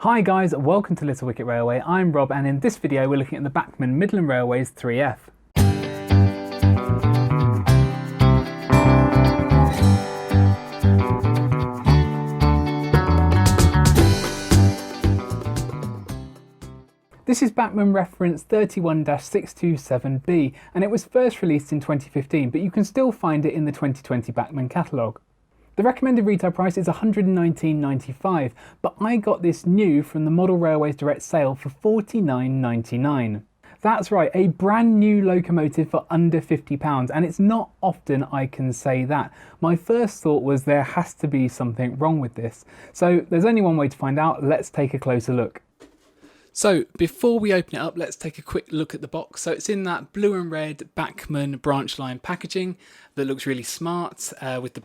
Hi guys, welcome to Little Wicket Railway. I'm Rob, and in this video we're looking at the Bachmann Midland Railway's 3F. This is Bachmann reference 31-627B, and it was first released in 2015, but you can still find it in the 2020 Bachmann catalogue. The recommended retail price is £119.95, but I got this new from the Model Railways direct sale for £49.99. That's right, a brand new locomotive for under £50, and it's not often I can say that. My first thought was there has to be something wrong with this. So there's only one way to find out. Let's take a closer look. So before we open it up, let's take a quick look at the box. So it's in that blue and red Bachmann branch line packaging that looks really smart with the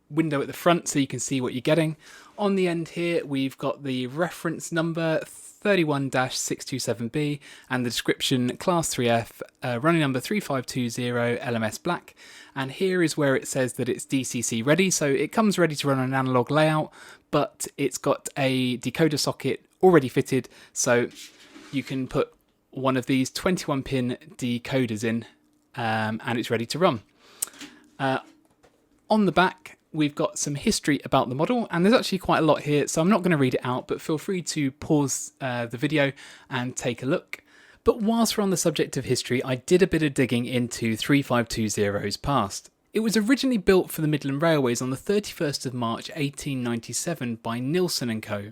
window at the front so you can see what you're getting. On the end here we've got the reference number 31-627B and the description Class 3F, running number 3520 LMS black, and here is where it says that it's DCC ready, so it comes ready to run an analog layout, but it's got a decoder socket already fitted, so you can put one of these 21 pin decoders in and it's ready to run. On the back we've got some history about the model, and there's actually quite a lot here, so I'm not going to read it out, but feel free to pause the video and take a look. But whilst we're on the subject of history, I did a bit of digging into 3520's past. It was originally built for the Midland Railways on the 31st of March 1897 by Nilsson & Co.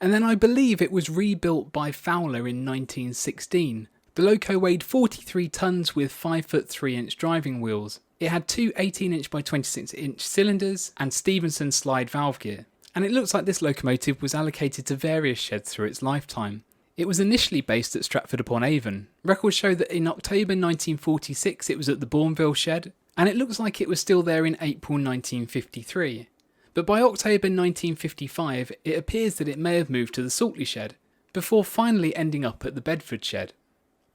And then I believe it was rebuilt by Fowler in 1916. The loco weighed 43 tonnes with 5-foot 3-inch driving wheels. It had two 18-inch by 26-inch cylinders and Stephenson slide valve gear. And it looks like this locomotive was allocated to various sheds through its lifetime. It was initially based at Stratford-upon-Avon. Records show that in October 1946 it was at the Bourneville shed, and it looks like it was still there in April 1953. But by October 1955 it appears that it may have moved to the Saltley shed, before finally ending up at the Bedford shed.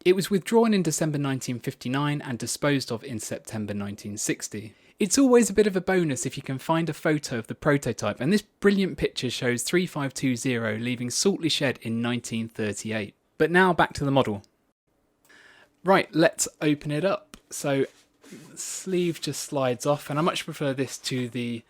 It was withdrawn in December 1959 and disposed of in September 1960. It's always a bit of a bonus if you can find a photo of the prototype, and this brilliant picture shows 3520 leaving Saltley Shed in 1938. But now back to the model. Right, let's open it up. So the sleeve just slides off, and I much prefer this to the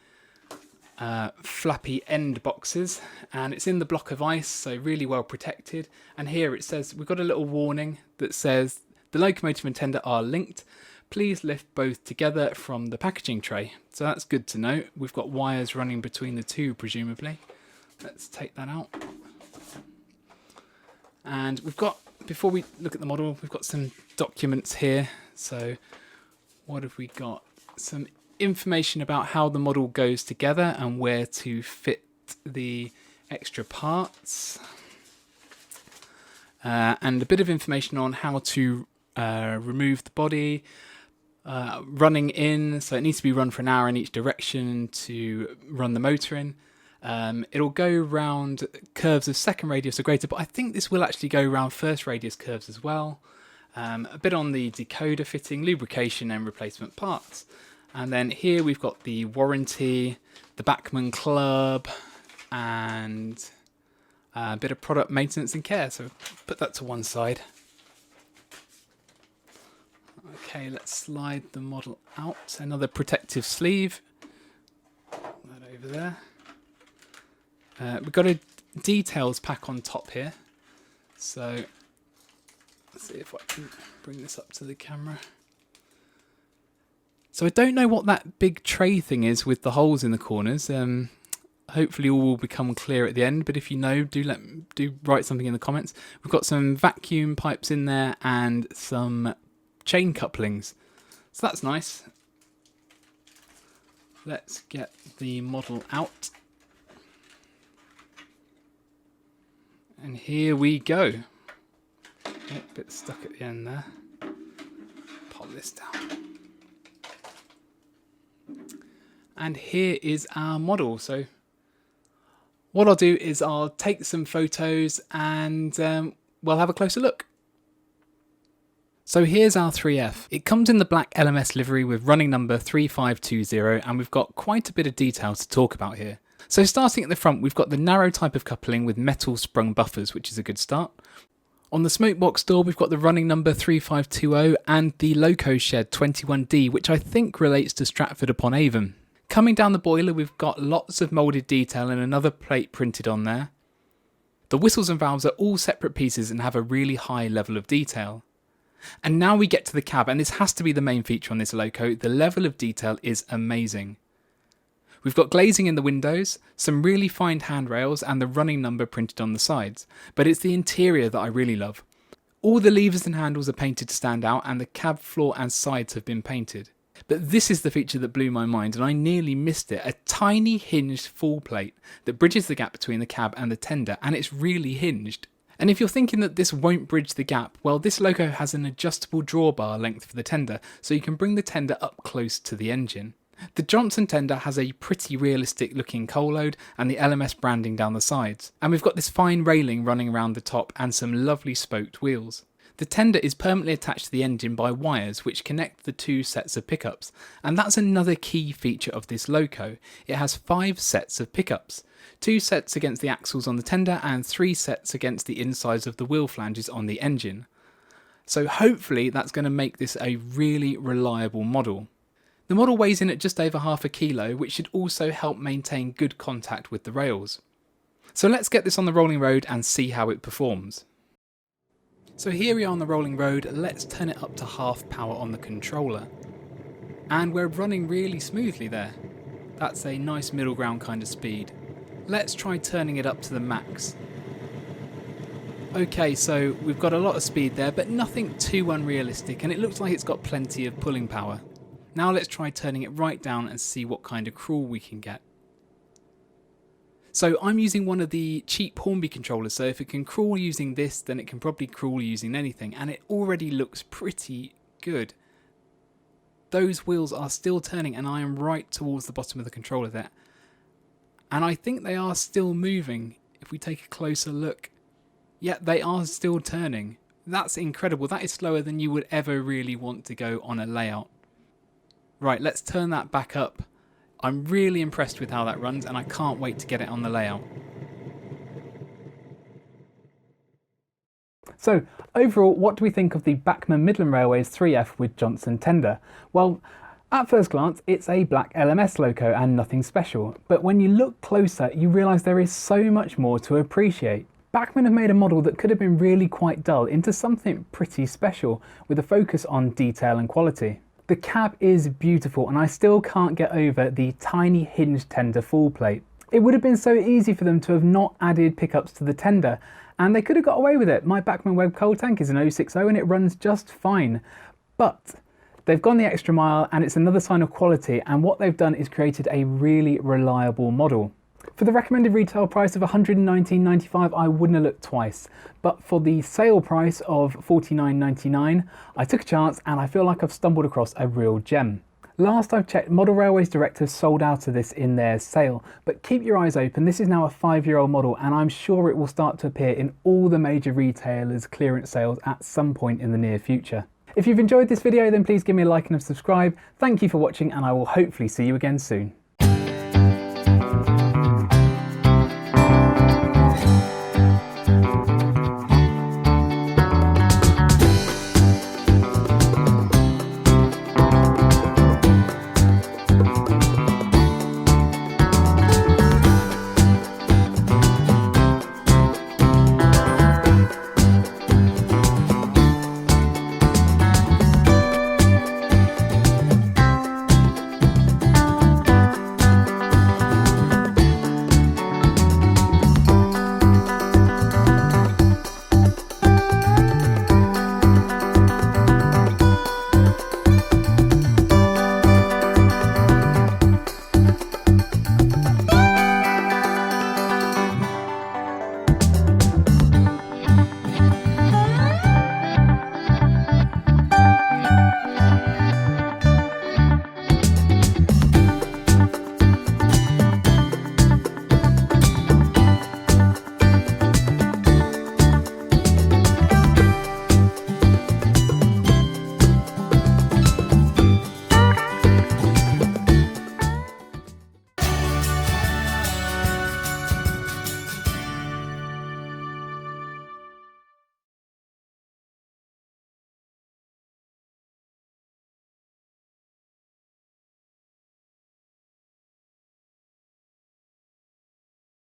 flappy end boxes, and it's in the block of ice, so really well protected. And here it says, we've got a little warning that says the locomotive and tender are linked, please lift both together from the packaging tray. So that's good to know. We've got wires running between the two, presumably. Let's take that out. And we've got, before we look at the model, we've got some documents here. So what have we got? Some information about how the model goes together and where to fit the extra parts, and a bit of information on how to remove the body, running in, so it needs to be run for an hour in each direction to run the motor in. It'll go round curves of second radius or greater, but I think this will actually go round first radius curves as well. A bit on the decoder fitting, lubrication and replacement parts. And then here we've got the warranty, the Bachmann Club, and a bit of product maintenance and care. So put that to one side. Okay, let's slide the model out. Another protective sleeve. Put that over there. We've got a details pack on top here. So let's see if I can bring this up to the camera. So I don't know what that big tray thing is with the holes in the corners. Hopefully all will become clear at the end, but if you know, do write something in the comments. We've got some vacuum pipes in there and some chain couplings. So that's nice. Let's get the model out. And here we go. Oh, a bit stuck at the end there. Pop this down. And here is our model. So what I'll do is I'll take some photos and we'll have a closer look. So here's our 3F. It comes in the black LMS livery with running number 3520, and we've got quite a bit of detail to talk about here. So starting at the front, we've got the narrow type of coupling with metal sprung buffers, which is a good start. On the smokebox door, we've got the running number 3520 and the loco shed 21D, which I think relates to Stratford upon Avon. Coming down the boiler, we've got lots of moulded detail and another plate printed on there. The whistles and valves are all separate pieces and have a really high level of detail. And now we get to the cab, and this has to be the main feature on this loco. The level of detail is amazing. We've got glazing in the windows, some really fine handrails and the running number printed on the sides, but it's the interior that I really love. All the levers and handles are painted to stand out, and the cab floor and sides have been painted. But this is the feature that blew my mind, and I nearly missed it. A tiny hinged full plate that bridges the gap between the cab and the tender, and it's really hinged. And if you're thinking that this won't bridge the gap, well, this loco has an adjustable drawbar length for the tender, so you can bring the tender up close to the engine. The Johnson tender has a pretty realistic looking coal load and the LMS branding down the sides, and we've got this fine railing running around the top and some lovely spoked wheels. The tender is permanently attached to the engine by wires which connect the two sets of pickups, and that's another key feature of this loco. It has 5 sets of pickups, 2 sets against the axles on the tender and 3 sets against the insides of the wheel flanges on the engine. So hopefully that's going to make this a really reliable model. The model weighs in at just over half a kilo, which should also help maintain good contact with the rails. So let's get this on the rolling road and see how it performs. So here we are on the rolling road, let's turn it up to half power on the controller. And we're running really smoothly there. That's a nice middle ground kind of speed. Let's try turning it up to the max. Okay, so we've got a lot of speed there, but nothing too unrealistic, and it looks like it's got plenty of pulling power. Now let's try turning it right down and see what kind of crawl we can get. So I'm using one of the cheap Hornby controllers, so if it can crawl using this, then it can probably crawl using anything, and it already looks pretty good. Those wheels are still turning, and I am right towards the bottom of the controller there. And I think they are still moving. If we take a closer look, yeah, they are still turning. That's incredible. That is slower than you would ever really want to go on a layout. Right, let's turn that back up. I'm really impressed with how that runs, and I can't wait to get it on the layout. So, overall, what do we think of the Bachmann Midland Railways 3F with Johnson tender? Well, at first glance, it's a black LMS loco and nothing special, but when you look closer, you realise there is so much more to appreciate. Bachmann have made a model that could have been really quite dull into something pretty special, with a focus on detail and quality. The cab is beautiful, and I still can't get over the tiny hinged tender full plate. It would have been so easy for them to have not added pickups to the tender, and they could have got away with it. My Bachmann Web coal tank is an 060 and it runs just fine. But they've gone the extra mile, and it's another sign of quality, and what they've done is created a really reliable model. For the recommended retail price of $119.95, I wouldn't have looked twice, but for the sale price of $49.99, I took a chance, and I feel like I've stumbled across a real gem. Last I've checked, Model Railways Direct has sold out of this in their sale, but keep your eyes open. This is now a 5-year-old model, and I'm sure it will start to appear in all the major retailers' clearance sales at some point in the near future. If you've enjoyed this video, then please give me a like and a subscribe. Thank you for watching, and I will hopefully see you again soon.